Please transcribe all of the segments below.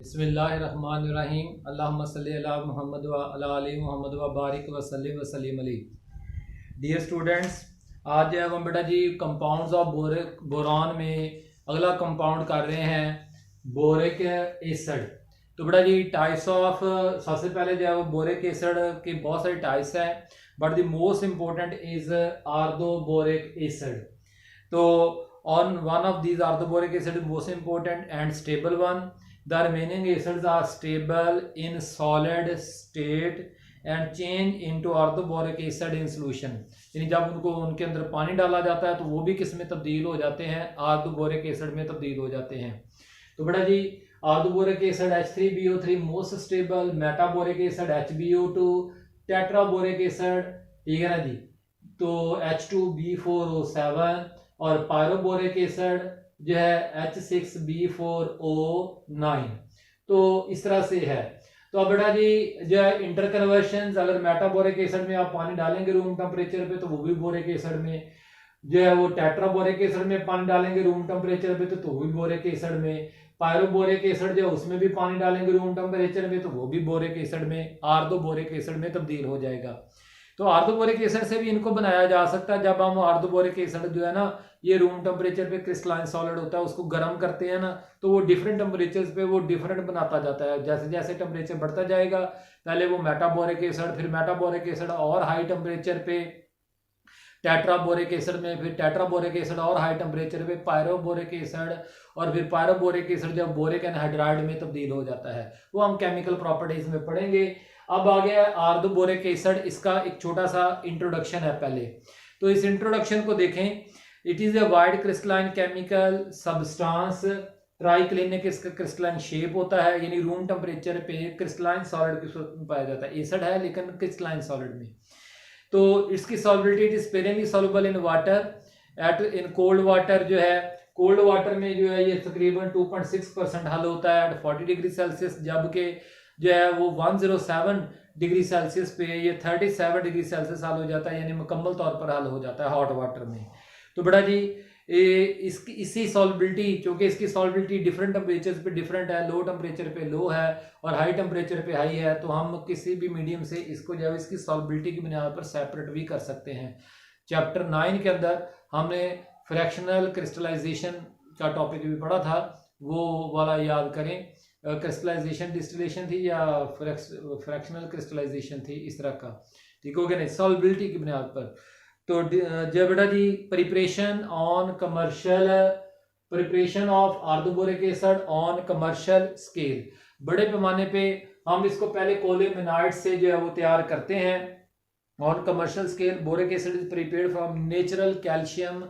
बिस्मिल्लाहिर्रहमानिर्रहीम। अल्लाहुम्मा सल्ली अला मुहम्मद व अला आलि मुहम्मद व बारिक व सल्लिम अलैहि। डियर स्टूडेंट्स, आज जो है वो बेटा जी कंपाउंड्स ऑफ बोरान में अगला कंपाउंड कर रहे हैं बोरिक एसिड। तो बेटा जी टाइप्स ऑफ, सबसे पहले जो है वो बोरिक एसिड की बहुत सारी टाइप्स हैं, but the most important is orthoboric acid. तो on one of these orthoboric acid is most important and stable one. The remaining acids are stable in solid state and change into orthoboric acid in solution. यानी जब उनको उनके अंदर पानी डाला जाता है तो वो भी किस में तब्दील हो जाते हैं, आर्थोबोरिक एसिड में तब्दील हो जाते हैं। तो बेटा जी orthoboric acid H3BO3 most stable, metaboric acid HbO2, tetraboric acid, ठीक है ना जी, तो H2B4O7 और पायरोबोरिक एसिड जो है H6B4O9। तो इस तरह से है। तो अब बेटा जी जो है इंटर कन्वर्शन, अगर मेटाबोरिक एसिड में आप पानी डालेंगे रूम टेम्परेचर पे तो वो भी बोरिक एसिड में, जो है वो टेट्राबोरिक एसिड में पानी डालेंगे रूम टेम्परेचर पे तो वो भी बोरिक एसिड में, पायरोबोरिक एसिड जो है उसमें भी पानी डालेंगे रूम टेम्परेचर में तो वो भी बोरिक एसिड में, आर्थोबोरिक एसिड में तब्दील हो जाएगा। तो आर्थोबोरिक एसिड से भी इनको बनाया जा सकता है। जब हम आर्थोबोरिक एसिड जो है ना ये रूम टेम्परेचर पे क्रिस्टलाइन सॉलिड होता है, उसको गर्म करते हैं ना तो वो डिफरेंट टेम्परेचर पे वो डिफरेंट बनाता जाता है। जैसे जैसे टेम्परेचर बढ़ता जाएगा, पहले वो मेटाबोरिक एसिड, फिर मेटाबोरिक एसिड और हाई टेम्परेचर पे टेट्राबोरिक एसिड में, फिर टेट्राबोरिक एसिड और हाई टेम्परेचर पे पायरोबोरिक एसिड, और फिर पायरोबोरिक एसिड जब बोरिक एनहाइड्राइड में तब्दील हो जाता है, वो हम केमिकल प्रॉपर्टीज में पढ़ेंगे। अब आ गया आर्थोबोरिक एसिड, इसका एक छोटा सा इंट्रोडक्शन है पहले। तो इस इंट्रोडक्शन को देखें। It is a wide crystalline chemical substance, triclinic इसका क्रिस्टलाइन शेप होता है, यानी रूम टेम्परेचर पे क्रिस्टलाइन सॉलिड के सूरत में पाया जाता है। एसिड है लेकिन क्रिस्टलाइन सॉलिड में। तो इसकी solubility it is sparingly soluble in water, at in cold water जो है, कोल्ड वाटर में जो है ये तकरीबन 2.6% हल होता है एट 40 डिग्री सेल्सियस, जबकि जो है वो 107 डिग्री सेल्सियस पे ये 37 डिग्री सेल्सियस हल हो जाता है, यानी मुकम्मल तौर पर हल हो जाता है हॉट वाटर में। तो बेटा जी इसकी इसी सॉल्युबिलिटी, क्योंकि इसकी सॉल्युबिलिटी डिफरेंट टेम्परेचर पे डिफरेंट है, लो टेम्परेचर पे लो है और हाई टेम्परेचर पे हाई है, तो हम किसी भी मीडियम से इसको जो है इसकी सॉल्युबिलिटी की बुनियाद पर सेपरेट भी कर सकते हैं। चैप्टर 9 के अंदर हमने फ्रैक्शनल क्रिस्टलाइजेशन का टॉपिक भी पढ़ा था, वो वाला याद करें। क्रिस्टलाइजेशन डिस्टिलेशन थी या फ्रैक्शनल क्रिस्टलाइजेशन थी, इस तरह का, ठीक हो गया नहीं, सॉल्युबिलिटी की बुनियाद पर। तो जो बेटा जी preparation of orthoboric acid on commercial scale, बड़े पैमाने पे हम इसको पहले कोलेमेनाइड से जो है वो तैयार करते हैं। On commercial scale boric acid is prepared from natural calcium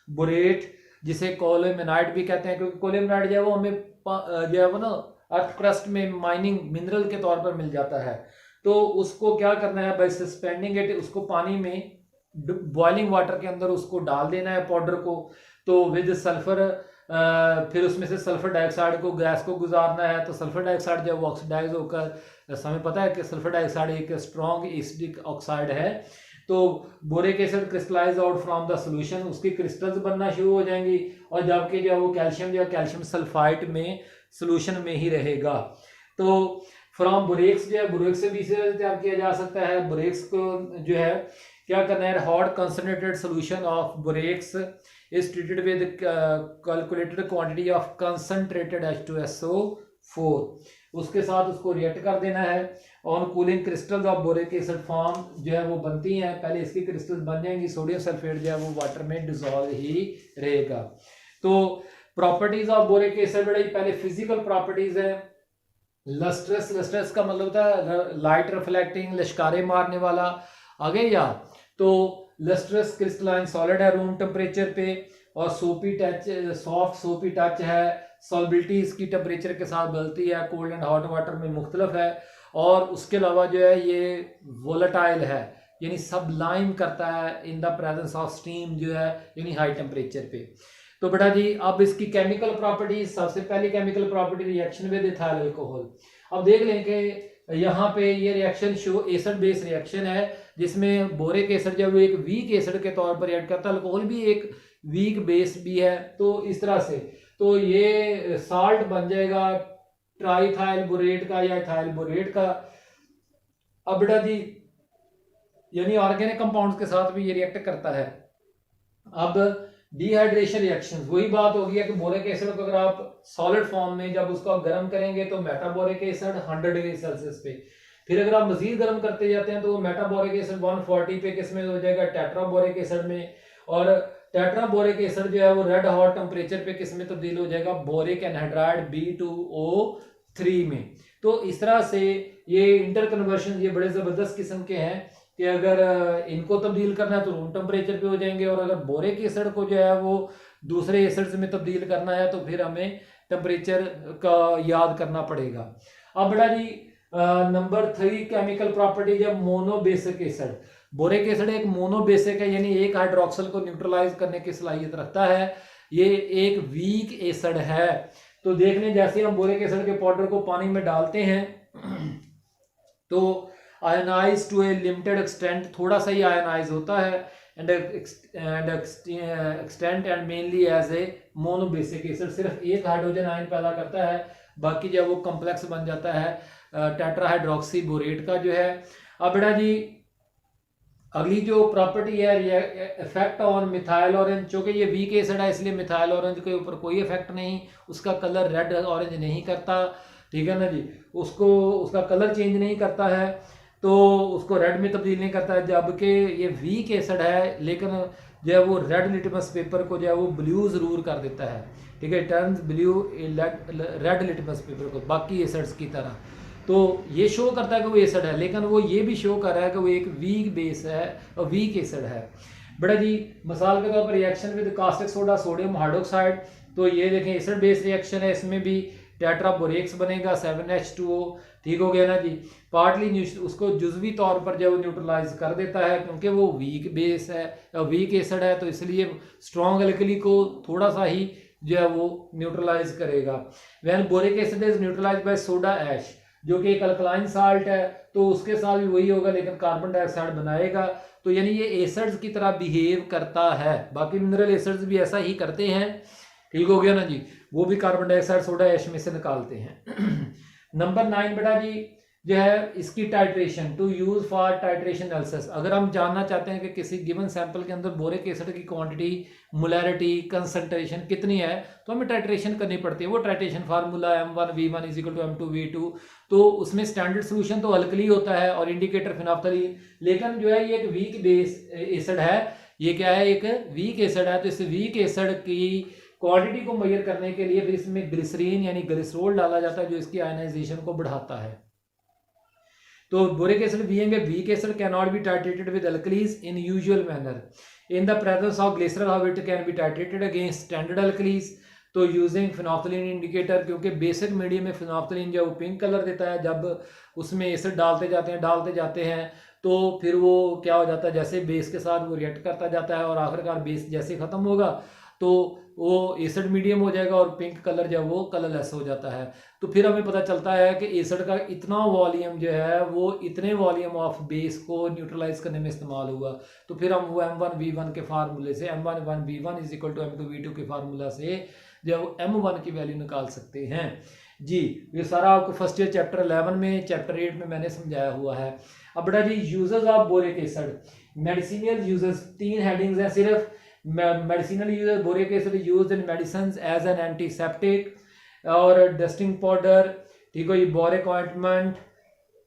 borate, जिसे कोलेमेनाइड भी कहते हैं, क्योंकि कोलेमेनाइड जो है वो हमें जो है वो ना अर्थ क्रस्ट में माइनिंग मिनरल के तौर पर मिल जाता है। तो उसको क्या करना है, बाय सस्पेंडिंग इट, उसको पानी में बॉइलिंग वाटर के अंदर उसको डाल देना है पाउडर को। तो विद सल्फर, फिर उसमें से सल्फर डाइऑक्साइड को, गैस को गुजारना है। तो सल्फर डाइऑक्साइड जब ऑक्सीडाइज होकर, हमें पता है कि सल्फर डाइऑक्साइड एक स्ट्रॉन्ग एसिडिक ऑक्साइड है, तो boric acid crystallise out from the solution, उसकी क्रिस्टल्स बनना शुरू हो जाएंगी, और जबकि जो है वो कैल्शियम जो है कैल्शियम सल्फाइड में सोल्यूशन में ही रहेगा। तो फ्रॉम बोरेक्स जो है, बोरेक्स से भी इसी तैयार किया जा सकता है। बोरेक्स को जो है क्या करना है, hot concentrated solution of borax is treated with calculated quantity of concentrated H2SO4, उसके साथ उसको रिएक्ट कर देना है। On cooling crystals of boric acid form जो है वो बनती हैं, पहले इसकी क्रिस्टल्स बन जाएंगी, सोडियम सल्फेट जो है वो वाटर में डिसॉल्व ही रहेगा। तो प्रॉपर्टीज ऑफ बोरिक एसिड बड़ी पहले फिजिकल प्रॉपर्टीज है। लस्ट्रस, लस्ट्रस का मतलब होता है लाइट रिफ्लेक्टिंग, लश्कारे मारने वाला, आगे या तो लस्ट्रस क्रिस्टलाइन सॉलिड है रूम टेम्परेचर पे, और सोपी टच, सॉफ्ट सोपी टच है। सॉल्युबिलिटी इसकी टेम्परेचर के साथ बदलती है, कोल्ड एंड हॉट वाटर में मुख्तलिफ है, और उसके अलावा जो है ये वोलेटाइल है, यानी सबलाइम करता है in the presence of steam जो है, यानी हाई टेम्परेचर पे। तो बेटा जी अब इसकी केमिकल प्रॉपर्टीज, सबसे पहली chemical property reaction with ethyl alcohol. अब देख लें कि यहाँ पे ये reaction show acid base reaction है, जिसमें बोरिक एसिड जब एक वीक एसिड के तौर पर रिएक्ट करता है, अल्कोहल भी एक वीक बेस भी है। तो इस तरह से तो ये साल्ट बन जाएगा ट्राइथाइल बोरेट का या इथाइल बोरेट का। अब बेटा जी यानी ऑर्गेनिक कंपाउंड्स के साथ भी ये रिएक्ट करता है। अब डिहाइड्रेशन रिएक्शंस, वही बात होगी है कि बोरिक एसिड को अगर आप सॉलिड फॉर्म में जब उसको आप गर्म करेंगे तो मेटाबोरिक एसिड 100 डिग्री सेल्सियस पे, फिर अगर आप मजीद गर्म करते जाते हैं तो वो मेटाबोरिक एसिड 140 पे किस में हो जाएगा, टेट्राबोरिक एसिड में। और टेट्राबोरिक एसिड जो है वो रेड हॉट टेम्परेचर पे किस में तब्दील हो जाएगा, बोरिक एनहाइड्राइड B2O3 में। तो इस तरह से ये इंटर कन्वर्शन ये बड़े जबरदस्त किस्म के हैं कि अगर इनको तब्दील करना है तो रूम टेम्परेचर पे हो जाएंगे, और अगर बोरिक एसिड को जो है वो दूसरे एसिड्स में तब्दील करना है तो फिर हमें टेम्परेचर का याद करना पड़ेगा। अब बेटा जी नंबर 3 केमिकल प्रॉपर्टी जब मोनोबेसिक एसिड, बोरिक एसिड एक मोनोबेसिक है यानी एक हाइड्रोक्सल को न्यूट्रलाइज करने की सलाहियत रखता है, ये एक वीक एसिड है। तो देख लें जैसे हम बोरिक एसिड के पाउडर को पानी में डालते हैं तो ionise to a limited extent, थोड़ा सा ही आयनाइज होता है and extent and mainly as a monobasic acid, सिर्फ एक हाइड्रोजन आयन पैदा करता है, बाकी जो वो कॉम्प्लेक्स बन जाता है टेट्राहाइड्रोक्सी बोरेट का जो है। अब बेटा जी अगली जो प्रॉपर्टी है इफेक्ट ऑन मिथाइल ऑरेंज, चूंकि ये वीक एसिड है इसलिए मिथाइल ऑरेंज के ऊपर कोई इफेक्ट नहीं, उसका कलर रेड ऑरेंज नहीं करता, ठीक है ना जी, उसको उसका कलर चेंज नहीं करता है, तो उसको रेड में तब्दील नहीं करता है, जबकि ये वीक एसिड है लेकिन जो है वो रेड लिटमस पेपर को जो है वो ब्लू जरूर कर देता है, ठीक है, turns blue red litmus paper को बाकी एसिड्स की तरह। तो ये शो करता है कि वो एसिड है, लेकिन वो ये भी शो कर रहा है कि वो एक वीक बेस है और वीक एसिड है। बेटा जी मिसाल के तौर पर reaction with caustic soda sodium hydroxide, तो ये देखें एसिड बेस रिएक्शन है, इसमें भी टेट्राबोरेक्स बनेगा 7H2O, ठीक हो गया ना जी। पार्टली उसको जुजवी तौर पर जो न्यूट्रलाइज कर देता है क्योंकि वो वीक बेस है, वीक एसिड है, तो इसलिए स्ट्रॉन्ग एल्कली को थोड़ा सा ही जो है वो न्यूट्रलाइज करेगा। When boric acid is neutralise by soda ash, जो कि एक अल्कलाइन साल्ट है, तो उसके साथ भी वही होगा लेकिन कार्बन डाइऑक्साइड बनाएगा, तो यानी ये एसिड्स की तरह बिहेव करता है। बाकी मिनरल एसिड्स भी ऐसा ही करते हैं, ठीक हो गया ना जी, वो भी कार्बन डाइऑक्साइड सोडा ऐश में से निकालते हैं। नंबर 9 बेटा जी जो है इसकी titration, to use for titration analysis, अगर हम जानना चाहते हैं कि किसी गिवन सैंपल के अंदर बोरिक एसिड की क्वांटिटी, मोलैरिटी, कंसंट्रेशन कितनी है, तो हमें टाइट्रेशन करनी पड़ती है। वो टाइट्रेशन फार्मूला M1V1 = M2V2, तो उसमें स्टैंडर्ड सोल्यूशन तो अल्कली होता है और इंडिकेटर फिनाफ्थलीन, लेकिन जो है ये एक वीक बेस एसिड है, ये क्या है एक वीक एसिड है, तो इस वीक एसिड की क्वांटिटी को मेजर करने के लिए फिर इसमें ग्लिसरीन यानी ग्लिसरोल डाला जाता है जो इसकी आयनाइजेशन को बढ़ाता है। तो boric acid being a weak acid can not be titrated with alkalis in usual manner, in the presence of glycerol how it can be titrated against standard alkalis, तो यूजिंग फिनोल्फथलीन इंडिकेटर, क्योंकि basic medium में phenolphthalein जो वो pink colour देता है, जब उसमें acid डालते जाते हैं तो फिर वो क्या हो जाता है, जैसे बेस के साथ वो रिएक्ट करता जाता है और आखिरकार बेस जैसे खत्म होगा तो वो एसिड मीडियम हो जाएगा और पिंक कलर जो वो कलरलेस हो जाता है। तो फिर हमें पता चलता है कि एसिड का इतना वॉल्यूम जो है वो इतने वॉल्यूम ऑफ बेस को न्यूट्रलाइज करने में इस्तेमाल हुआ, तो फिर हम वो M1V1 के फार्मूले से M1V1 = M2V2 के फार्मूला से जो M1 की वैल्यू निकाल सकते हैं जी। ये सारा आपको फर्स्ट ईयर चैप्टर 11 में, चैप्टर 8 में मैंने समझाया हुआ है। अब बेटा जी uses of boric acid, medicinal uses 3 headings हैं सिर्फ। Medicinal uses, boric acid used in medicine as an antiseptic और डस्टिंग पाउडर, ठीक है, ये बोरिक ऑइंटमेंट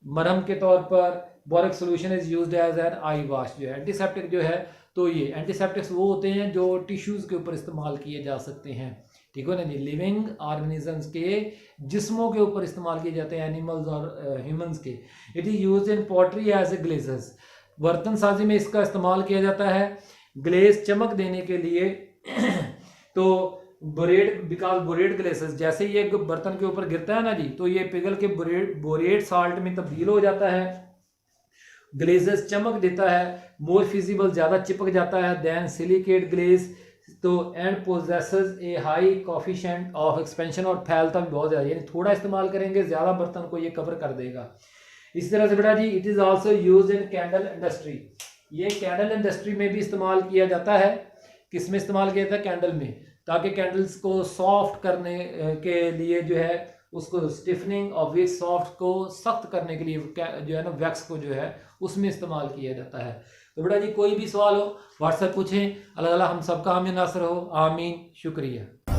मरहम के तौर पर, boric solution is used as an eye wash, जो है एंटीसेप्टिक जो है, तो ये एंटीसेप्टिक्स वो होते हैं जो टिश्यूज के ऊपर इस्तेमाल किए जा सकते हैं, ठीक है ना जी, लिविंग ऑर्गेनिजम्स के जिस्मों के ऊपर इस्तेमाल किए जाते हैं, एनिमल्स और ह्यूमंस के। It is used in pottery as a glazes, बर्तन साजी में इसका इस्तेमाल किया जाता है ग्लेज चमक देने के लिए। तो बोरेट, बिकॉज बोरेट ग्लेसेस, जैसे ये बर्तन के ऊपर गिरता है ना जी, तो ये पिघल के बोरेट साल्ट में तब्दील हो जाता है, ग्लेजेस चमक देता है, मोर फिजिबल ज्यादा चिपक जाता है देन सिलिकेट ग्लेज, तो and possesses A high coefficient of expansion, और फैलता भी बहुत ज्यादा, यानी थोड़ा इस्तेमाल करेंगे ज्यादा बर्तन को ये कवर कर देगा। इस तरह से बेटा जी it is also used in candle industry, ये कैंडल इंडस्ट्री में भी इस्तेमाल किया जाता है। किस में इस्तेमाल किया जाता है? कैंडल में, ताकि कैंडल्स को सॉफ्ट करने के लिए जो है उसको स्टिफनिंग और विक्स सॉफ्ट को सख्त करने के लिए जो है ना वैक्स को जो है उसमें इस्तेमाल किया जाता है। तो बेटा जी कोई भी सवाल हो व्हाट्सएप पूछें। अल्लाह ताला हम सबका हामी नासर हो, आमीन। शुक्रिया।